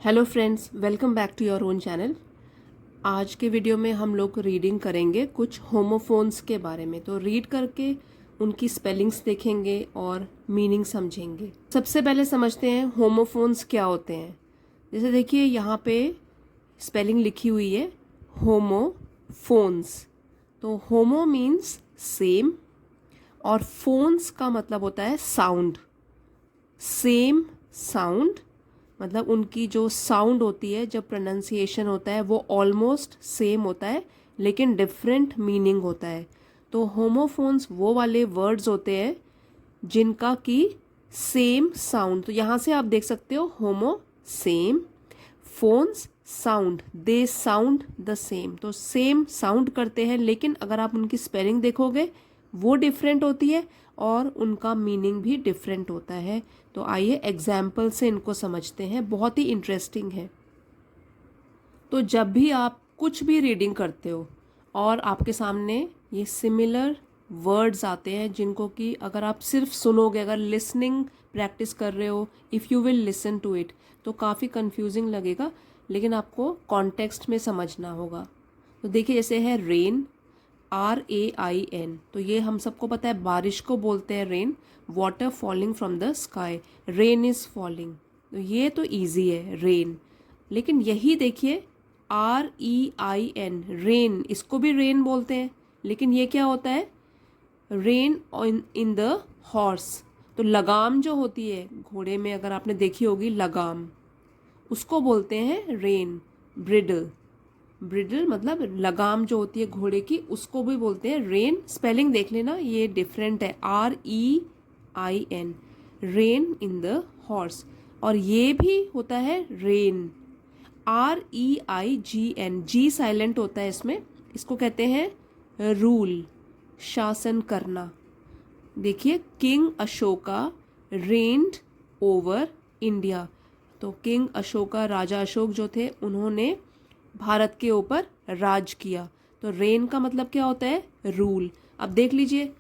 Hello friends, welcome back to your own channel. आज के video में हम लोग रीडिंग करेंगे कुछ होमोफोन्स के बारे में। तो रीड करके उनकी स्पेलिंग्स देखेंगे और मीनिंग समझेंगे। सबसे पहले समझते हैं होमोफोन्स क्या होते हैं। जैसे देखिए यहाँ पे स्पेलिंग लिखी हुई है होमोफोन्स। तो होमो मीन्स सेम और फोन्स का मतलब होता है साउंड। सेम साउंड मतलब उनकी जो साउंड होती है, जब प्रोनाउंसिएशन होता है वो ऑलमोस्ट सेम होता है लेकिन डिफरेंट मीनिंग होता है। तो होमोफोन्स वो वाले वर्ड्स होते हैं जिनका कि सेम साउंड। तो यहाँ से आप देख सकते हो homo same, phones sound, they sound the same. तो सेम साउंड करते हैं लेकिन अगर आप उनकी स्पेलिंग देखोगे वो डिफरेंट होती है और उनका मीनिंग भी डिफरेंट होता है। तो आइए एग्जाम्पल से इनको समझते हैं, बहुत ही इंटरेस्टिंग है। तो जब भी आप कुछ भी रीडिंग करते हो और आपके सामने ये सिमिलर वर्ड्स आते हैं जिनको कि अगर आप सिर्फ सुनोगे, अगर लिसनिंग प्रैक्टिस कर रहे हो, if you will listen to it, तो काफ़ी कंफ्यूजिंग लगेगा लेकिन आपको कॉन्टेक्स्ट में समझना होगा। तो देखिए जैसे है रेन, RAIN। तो ये हम सबको पता है बारिश को बोलते हैं rain. Water falling from the sky, rain is falling. तो ये तो इजी है रेन। लेकिन यही देखिए REIN, रेन, इसको भी रेन बोलते हैं लेकिन ये क्या होता है, रेन इन द हॉर्स। तो लगाम जो होती है घोड़े में, अगर आपने देखी होगी लगाम, उसको बोलते हैं रेन। ब्रिडल, ब्रिडल मतलब लगाम जो होती है घोड़े की, उसको भी बोलते हैं रेन। स्पेलिंग देख लेना, ये डिफरेंट है, REIN, rain in the horse. और ये भी होता है रेन, REIGN, जी साइलेंट होता है इसमें। इसको कहते हैं रूल, शासन करना। देखिए किंग अशोका रेन्ड ओवर इंडिया। तो किंग अशोका, राजा अशोक जो थे, उन्होंने भारत के ऊपर राज किया। तो रेन का मतलब क्या होता है, रूल। अब देख लीजिए,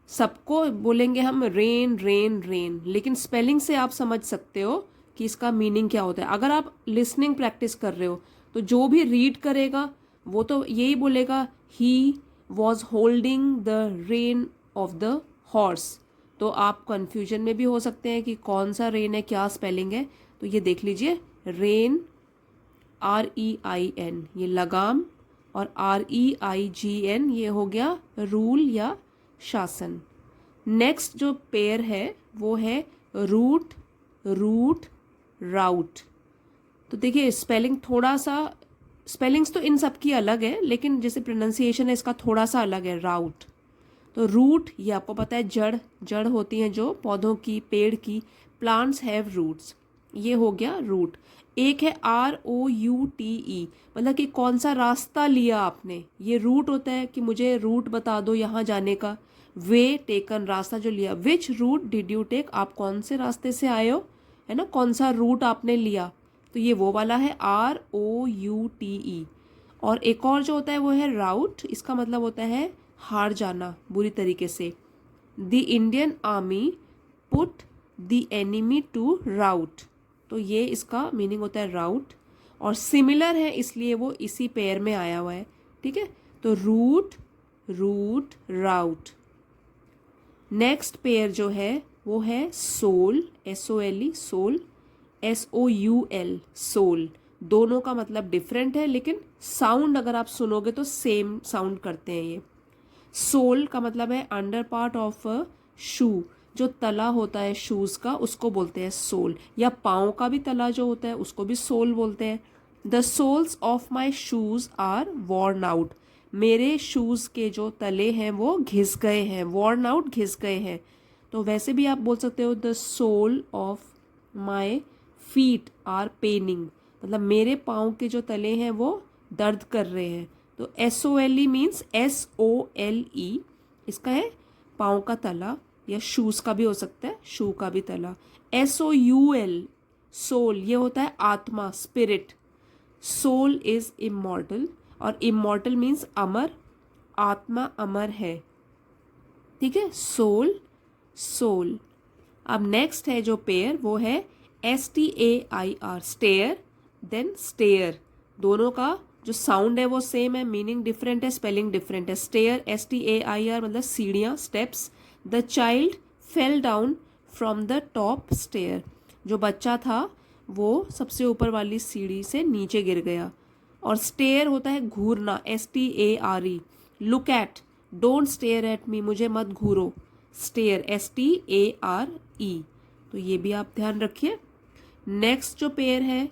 सबको बोलेंगे हम रेन रेन रेन, लेकिन स्पेलिंग से आप समझ सकते हो कि इसका मीनिंग क्या होता है। अगर आप लिसनिंग प्रैक्टिस कर रहे हो तो जो भी रीड करेगा वो तो यही बोलेगा he was holding the rain of the horse. तो आप कंफ्यूजन में भी हो सकते हैं कि कौन सा रेन है, क्या स्पेलिंग है। तो ये देख लीजिए, रेन REIN ये लगाम, और REIGN ये हो गया रूल या शासन। नेक्स्ट जो पेयर है वो है रूट, रूट, राउट। तो देखिए स्पेलिंग थोड़ा सा, स्पेलिंग्स तो इन सब की अलग है लेकिन जैसे प्रोनाउंसिएशन है इसका थोड़ा सा अलग है, राउट। तो रूट, ये आपको पता है जड़, जड़ होती हैं जो पौधों की, पेड़ की, प्लांट्स हैव रूट्स, ये हो गया रूट। एक है ROUTE, मतलब कि कौन सा रास्ता लिया आपने, ये रूट होता है कि मुझे रूट बता दो यहाँ जाने का। वे टेकन, रास्ता जो लिया। Which route did you take, आप कौन से रास्ते से आए हो, है ना, कौन सा रूट आपने लिया। तो ये वो वाला है ROUTE। और एक और जो होता है वो है राउट, इसका मतलब होता है हार जाना बुरी तरीके से। The Indian army put the enemy to rout. तो ये इसका मीनिंग होता है राउट, और सिमिलर है इसलिए वो इसी पेयर में आया हुआ है। ठीक है, तो route, route, route. Next pair जो है वो है sole, SOLE, sole, SOUL, soul. दोनों का मतलब डिफरेंट है लेकिन साउंड अगर आप सुनोगे तो सेम साउंड करते हैं ये। सोल का मतलब है अंडर पार्ट ऑफ अ शू, जो तला होता है शूज का उसको बोलते हैं सोल, या पाँव का भी तला जो होता है उसको भी सोल बोलते हैं। The soles of my shoes are worn out, मेरे शूज के जो तले हैं वो घिस गए हैं, वॉर्न आउट घिस गए हैं। तो वैसे भी आप बोल सकते हो the sole of my feet are paining, मतलब मेरे पाँव के जो तले हैं वो दर्द कर रहे हैं। तो SOLE मीन्स SOLE, इसका है पाँव का तला, या शूज का भी हो सकता है, शू का भी तला। SOUL, सोल, ये होता है आत्मा, स्पिरिट। सोल इज इमॉर्टल, और इमॉर्टल मीन्स अमर, आत्मा अमर है। ठीक है, सोल, सोल। अब नेक्स्ट है जो पेयर वो है STAIR, स्टेयर, देन स्टेयर, दोनों का जो साउंड है वो सेम है, मीनिंग डिफरेंट है, स्पेलिंग डिफरेंट है। स्टेयर STAIR मतलब सीढ़ियाँ, steps. The child fell down from the top stair, जो बच्चा था वो सबसे ऊपर वाली सीढ़ी से नीचे गिर गया। और स्टेयर होता है घूरना, STARE। Look at, don't stare at me, मुझे मत घूरो, स्टेयर STARE। तो ये भी आप ध्यान रखिए। नेक्स्ट जो पेयर है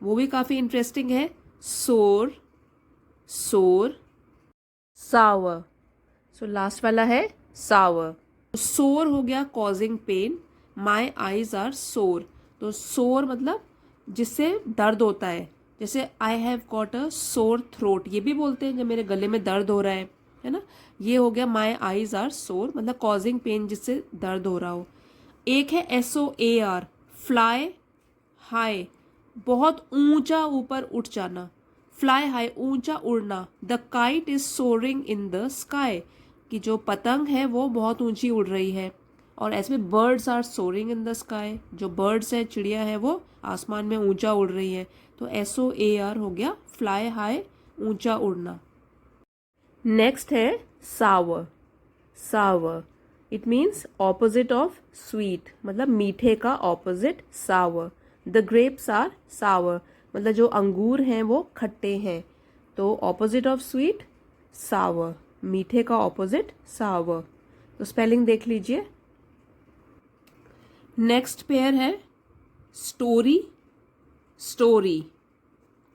वो भी काफ़ी इंटरेस्टिंग है, सोर, सोर, सावर। सो लास्ट वाला है सावर। सोर हो गया causing pain, my eyes are sore. तो सोर मतलब जिससे दर्द होता है, जैसे I have got a sore throat, ये भी बोलते हैं जब मेरे गले में दर्द हो रहा है ना। ये हो गया माई आईज आर सोर, मतलब कॉजिंग पेन जिससे दर्द हो रहा हो। एक है SOAR, फ्लाई हाई, बहुत ऊंचा ऊपर उठ जाना, फ्लाई हाई ऊंचा उड़ना। The kite is soaring in the sky, कि जो पतंग है वो बहुत ऊंची उड़ रही है। और ऐसे में birds are soaring in the sky, जो बर्ड्स है, चिड़िया है, वो आसमान में ऊंचा उड़ रही है। तो SOAR हो गया फ्लाई हाई, ऊंचा उड़ना। नेक्स्ट है sour, sour it means opposite of sweet, मतलब मीठे का opposite sour. The grapes are sour, मतलब जो अंगूर हैं वो खट्टे हैं। तो ऑपोजिट ऑफ स्वीट सावर, मीठे का ऑपोजिट सावर। तो स्पेलिंग देख लीजिए। नेक्स्ट पेयर है स्टोरी, स्टोरी।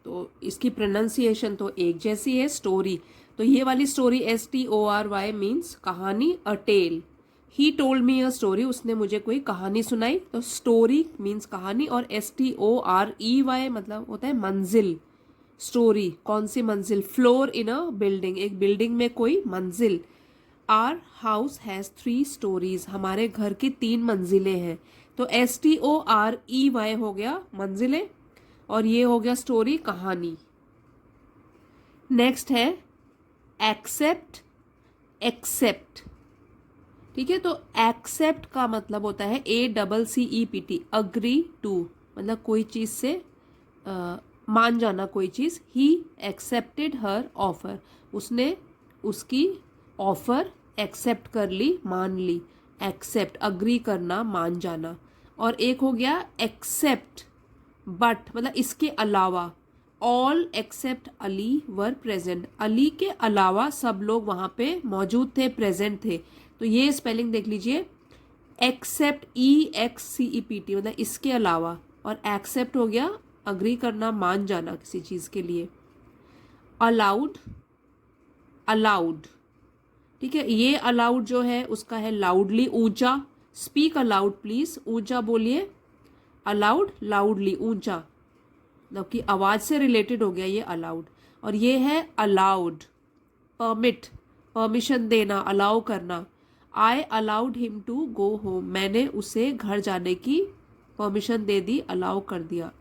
तो इसकी प्रोनाउंसिएशन तो एक जैसी है, स्टोरी। तो ये वाली स्टोरी STORY मीन्स कहानी, a tale. He told me a story, उसने मुझे कोई कहानी सुनाई। तो स्टोरी मीन्स कहानी, और STOREY मतलब होता है मंजिल। स्टोरी कौन सी मंजिल, फ्लोर इन अ बिल्डिंग, एक बिल्डिंग में कोई मंजिल। आर हाउस हैज़ 3 स्टोरीज, हमारे घर की 3 मंजिलें हैं। तो STOREY हो गया मंजिलें, और ये हो गया स्टोरी, कहानी। नेक्स्ट है एक्सेप्ट, एक्सेप्ट। ठीक है, तो एक्सेप्ट का मतलब होता है ACCEPT, अग्री टू, मतलब कोई चीज से मान जाना कोई चीज। ही एक्सेप्टेड हर ऑफर, उसने उसकी ऑफर एक्सेप्ट कर ली, मान ली। एक्सेप्ट अग्री करना, मान जाना। और एक हो गया एक्सेप्ट बट, मतलब इसके अलावा। All except Ali were present, Ali के अलावा सब लोग वहां पे मौजूद थे, प्रेजेंट थे। तो ये स्पेलिंग देख लीजिए, एक्सेप्ट EXCEPT मतलब इसके अलावा, और एक्सेप्ट हो गया अग्री करना, मान जाना किसी चीज के लिए। Allowed, allowed. ठीक है, ये अलाउड जो है उसका है लाउडली, ऊंचा। स्पीक अलाउड प्लीज, ऊंचा बोलिए। अलाउड लाउडली, ऊंचा, मतलब कि आवाज से रिलेटेड हो गया ये अलाउड। और ये है अलाउड, परमिट, परमिशन देना, अलाउ करना। I allowed him to go home, मैंने उसे घर जाने की परमिशन दे दी, अलाउ कर दिया,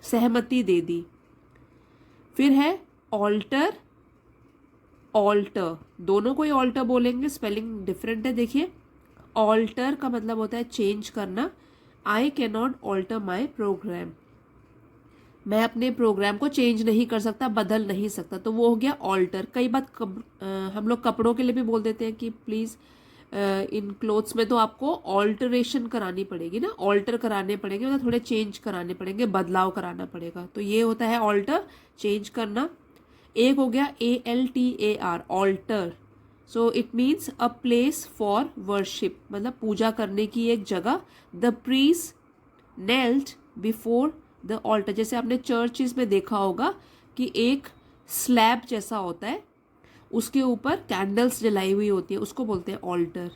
सहमति दे दी। फिर है ऑल्टर, ऑल्टर, दोनों को ही ऑल्टर बोलेंगे, स्पेलिंग डिफरेंट है। देखिए, ऑल्टर का मतलब होता है चेंज करना। I can not alter my program, मैं अपने प्रोग्राम को चेंज नहीं कर सकता, बदल नहीं सकता। तो वो हो गया ऑल्टर। कई बात हम लोग कपड़ों के लिए भी बोल देते हैं कि प्लीज़ इन क्लोथ्स में तो आपको ऑल्टरेशन करानी पड़ेगी ना, ऑल्टर कराने पड़ेंगे, मतलब थोड़े चेंज कराने पड़ेंगे, बदलाव कराना पड़ेगा। तो ये होता है ऑल्टर, चेंज करना। एक हो गया ALTAR, altar. So it means a place for worship, मतलब पूजा करने की एक जगह। The priest knelt before the altar, जैसे आपने चर्चिज में देखा होगा कि एक स्लैब जैसा होता है, उसके ऊपर कैंडल्स जलाई हुई होती है, उसको बोलते हैं ऑल्टर।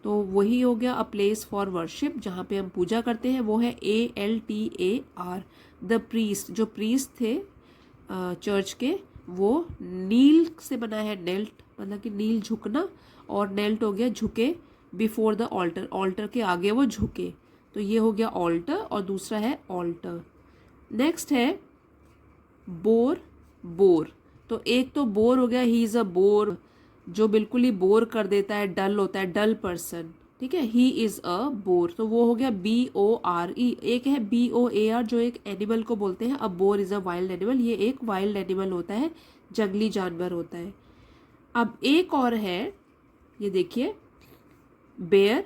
तो वही हो गया अ प्लेस फॉर वर्शिप, जहाँ पे हम पूजा करते हैं, वो है ALTAR। द प्रीस्ट, जो प्रीस्ट थे चर्च के, वो नील से बना है, नेल्ट मतलब कि नील झुकना, और नेल्ट हो गया झुके, बिफोर द ऑल्टर, ऑल्टर के आगे वो झुके। तो ये हो गया ऑल्टर, और दूसरा है ऑल्टर। नेक्स्ट है बोर, बोर। तो एक तो बोर हो गया, ही इज़ अ बोर, जो बिल्कुल ही बोर कर देता है, डल होता है, डल पर्सन। ठीक है, ही इज़ अ बोर, तो वो हो गया BORE। एक है BOAR जो एक एनिमल को बोलते हैं, a boar is a wild animal, ये एक वाइल्ड एनिमल होता है, जंगली जानवर होता है। अब एक और है, ये देखिए, बेयर,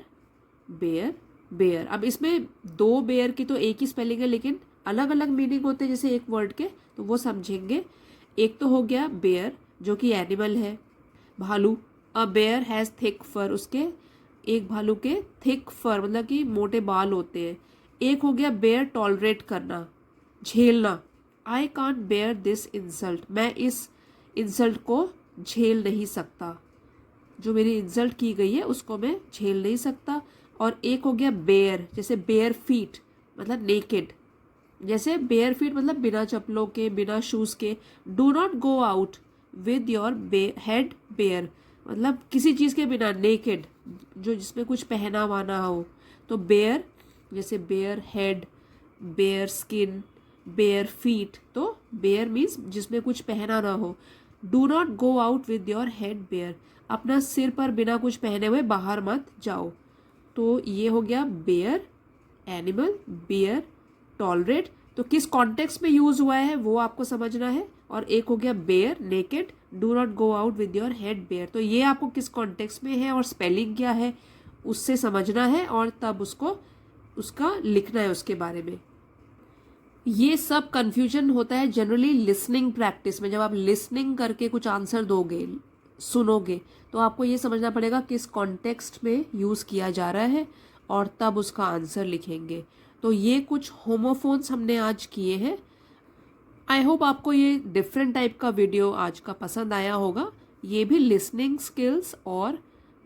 बेयर, बेयर। अब इसमें दो बेयर की तो एक ही स्पेलिंग है, लेकिन अलग अलग मीनिंग होते हैं जैसे एक वर्ड के, तो वो समझेंगे। एक तो हो गया बेयर जो कि एनिमल है, भालू। अ बेयर हैज़ थिक फर, उसके एक भालू के थिक फर मतलब कि मोटे बाल होते हैं। एक हो गया बेयर टॉलरेट करना, झेलना। I can't bear this insult, मैं इस इंसल्ट को झेल नहीं सकता, जो मेरी इंसल्ट की गई है उसको मैं झेल नहीं सकता। और एक हो गया बेयर, जैसे बेयर फीट मतलब नेकेड, जैसे बेयर फीट मतलब बिना चप्पलों के, बिना शूज़ के। Do not go out with your head bare, मतलब किसी चीज़ के बिना, नेकेड जो जिसमें कुछ पहना वाना हो। तो बेयर, जैसे bare head, bare skin, bare feet, तो बेयर मीन्स जिसमें कुछ पहना ना हो। Do not go out with your head bare, अपना सिर पर बिना कुछ पहने हुए बाहर मत जाओ। तो ये हो गया बेयर एनिमल, बेयर टॉलरेट। तो किस कॉन्टेक्स्ट में यूज हुआ है वो आपको समझना है। और एक हो गया bare naked, do not go out with your head bare, तो ये आपको किस कॉन्टेक्स्ट में है और स्पेलिंग क्या है उससे समझना है, और तब उसको उसका लिखना है उसके बारे में। ये सब कन्फ्यूजन होता है जनरली लिसनिंग प्रैक्टिस में। जब आप लिसनिंग करके कुछ आंसर दोगे, सुनोगे, तो आपको ये समझना पड़ेगा किस कॉन्टेक्स्ट में यूज़ किया जा रहा है, और तब उसका आंसर लिखेंगे। तो ये कुछ होमोफोन्स हमने आज किए हैं। आई होप आपको ये डिफरेंट टाइप का वीडियो आज का पसंद आया होगा। ये भी लिसनिंग स्किल्स और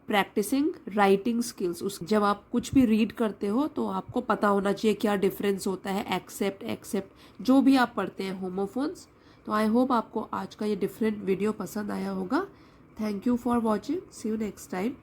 प्रैक्टिसिंग राइटिंग स्किल्स, उस जब आप कुछ भी रीड करते हो तो आपको पता होना चाहिए क्या डिफरेंस होता है, एक्सेप्ट, एक्सेप्ट, जो भी आप पढ़ते हैं होमोफोन्स। तो आई होप आपको आज का ये डिफरेंट वीडियो पसंद आया होगा। Thank you for watching, see you next time.